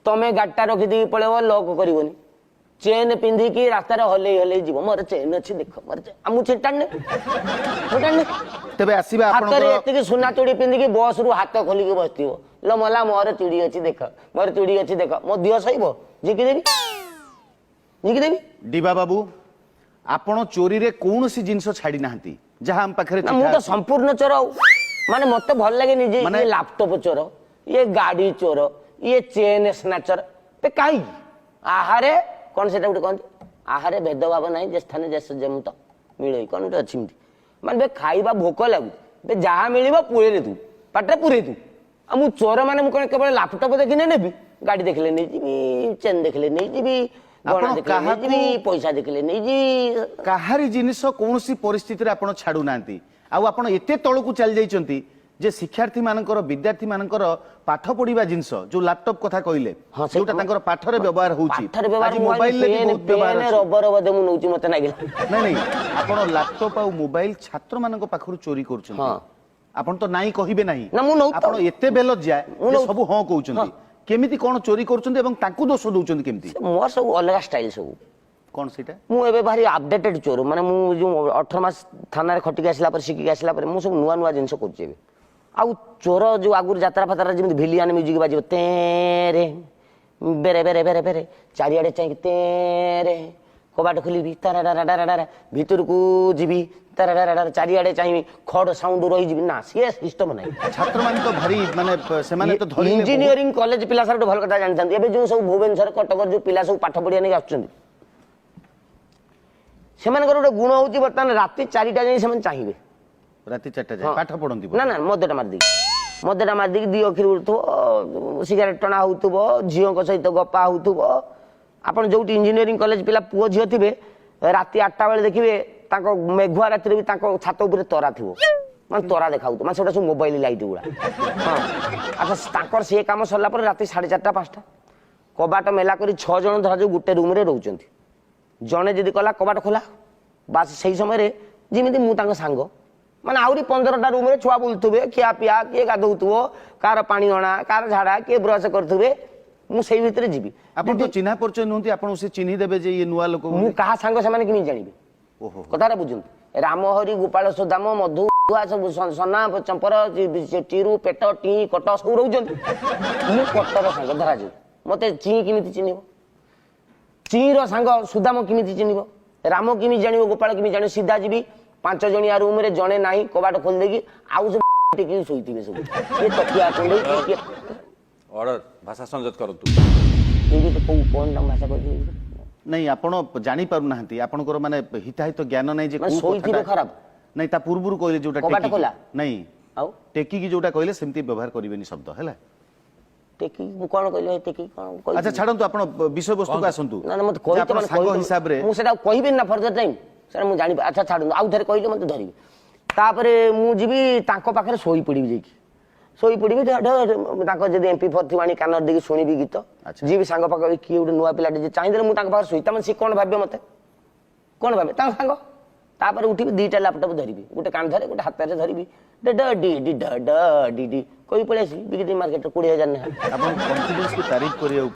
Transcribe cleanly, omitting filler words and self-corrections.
तमें गाड़टा रखीदी पड़ेब लक करनी चेन पिंधिकी रास्तार हल हल जीव मोर चेन अच्छी देख मोर मुझे टाणे तेबे आसीबा हाथ में सुना चूड़ी पिंधिकी बस रु हाथ खोलिकी बस लो मला मोर चूड़ी अच्छी देख मोर चूड़ी अच्छी देख मो दिह सहीब झिकीदेवी झिकीदेवी डिबा बाबू आपण चोरी रे कौन सी जिनस छाड़ी नाहंती जहां हम पाखरे मु तो संपूर्ण चोर माने मते भल लगे जे ये लैपटॉप चोर ये गाड़ी चोर ये चेन स्नैचर पे काई आहारे कौन से गोटे कहते आहारे भेदभाव ना जे स्थान जम तो मिल कौन गोटे अच्छी माने खाइबा भोक लगू जहाँ मिल पुरे तू पाटे पुरे तू आ मु चोर माने मु कौन केवल लैपटॉप देखने नेबी गाड़ी देखले नहीं जीवी चेन देखले नहीं जीवी पैसा देखले नहीं जी काहारी जिनिस कौन सी परिस्थिति आपण छाड़ू नांती आपण एते तळकू चल जाइचंती जे शिक्षार्थी मानकर विद्यार्थी मानकर पाठ पढ़िबा जिंस जो लैपटॉप कथा कहले जोटा तांकर पाठरे व्यवहार होउची आज मोबाइल ले बहुत व्यवहार रबर बदे मु नउची मते नागिला नहीं नहीं आपण लैपटॉप आ मोबाइल छात्र मानक पाखरु चोरी करछन आपण तो नाई कहिबे नाही आपण एते बेलत जाय सब हां कहउचंती केमिति कोन चोरी करछन एवं ताकू दोष दउचंती केमिति मोर सब अलग स्टाइल सब कौन सीटा मु एबे भारी अपडेटेड चोर माने मु जो 18 मास थाना रे खटिक आसला पर सिकी आसला पर मु सब नुवा नुवा जिंस करछे आउ चोर जो आगुर यात्रा फात्रा जेमि भिलियन म्यूजिक बाजिब तेरे बेरे बेरे बेरे बेरे चारियाडे चाहि तेरे कबाट खोलिबी तारा भीतर को जीबी तारा चारियाडे चाहि खड साउंड रही जीबी ना से सिस्टम नै छात्र मान तो भारी माने से माने तो धरि इंजीनियरिंग कॉलेज पिला सर भल कथा जानथांती एबे जो सब भुवनेश्वर कटक जो पिला सब पाठ पढिया नै आछुचंदी सेमानकर गोटे गुण होउची बर्तमान राति 4टा जाई सेमान चाहिबे राति 4टा जाई पाठ पढंती ना ना मदेटा मार दी दी अखिर उठथो सिगारेट टना होउथबो झियो को सहित गपा होउथबो आपण जोटी इंजीनियरिंग कॉलेज पिला पुओ झियो थिबे राति 8टा बेले देखिबे ताको मेघुआ राति रे भी ताको छात ऊपर तरा थिबो माने तरा देखाउतो माने सेटा सब मोबाइल लाइट गुडा हां अच्छा ताकर से काम सरला पर राति 4:30 5टा कबाट मेला करी 6 जण धरा जो गुटे रूम रे रहउचंती जने जदि कला कबाट खोला बास सही समय रे जिमिति मु तांग सांग माने आउरी 15टा रूम रे छुआ बुलथुबे खिया पिया के गाधौथुबो कार पानी अणा कार झाड़ा के ब्रश करथुबे मु सेई भितरे जीबी आपण तो चिन्हा परिचय नहुंती आपण से चिन्ही देबे जे ये नुवा लोक मु कहा सांग से माने कि नहीं जानिबे ओहो कथारा बुझुन राम हरि गोपाल सुदाम मधु सब सना चंपर चिरू पेट टी कट सब रहउचंती मु कटर सांग धरा जे मते ची किमिति चिन्हिबो ची रो सांग सुदाम किमिति चिन्हिबो राम किमि जानिबो गोपाल किमि जानिबो सीधा जीबी 5 जणिया रूम रे जणे नाही कबाट खोल देगी आउ सब टेकी सोईतिबे सब ये तकिया कोंडे के ऑर्डर भाषा संजत करतु ये तो कोन नाम भाषा कर नहीं आपण जानि पारु नाहंती आपनकर माने हिताहित ज्ञान नै जे सोईतिबे खराब नहीं ता पूर्वरु कहले जोटा कबाट खोला नहीं आउ टेकी की जोटा कहले सेमती व्यवहार करिवेनी शब्द हैला टेकी कोन कहले टेकी कोन कहले अच्छा छाडंतु आपण विषय वस्तु को आसंतु ना मत कहि त सांग हिसाब रे मु सेटा कहिबे ना फर्दर टाइम सर मु जानि अच्छा छाडु आउ थरे कहिले मते धरिबे तापरे मु जीबी तांको पाखरे सोई पडिबी जेकी सोई पडिबी तांको जदि MP4 थिवाणी कानर देकी सुनिबी गीत जीबी सांग पाख की उडे नुवा पिलाटे जे चाहिदेले मु तांको पाखरे सोई तमन सी कोन भाबे मते कोन भाबे तांको सांग तापरे उठिबी दुईटा लैपटॉप धरिबी गोटे कान धरे गोटे हाथ रे धरिबी ड डी डी ड डी डी कोई पळेसी बिगडी मार्केट 20000 ने आपण कॉन्फिडेंस की तारीफ करियो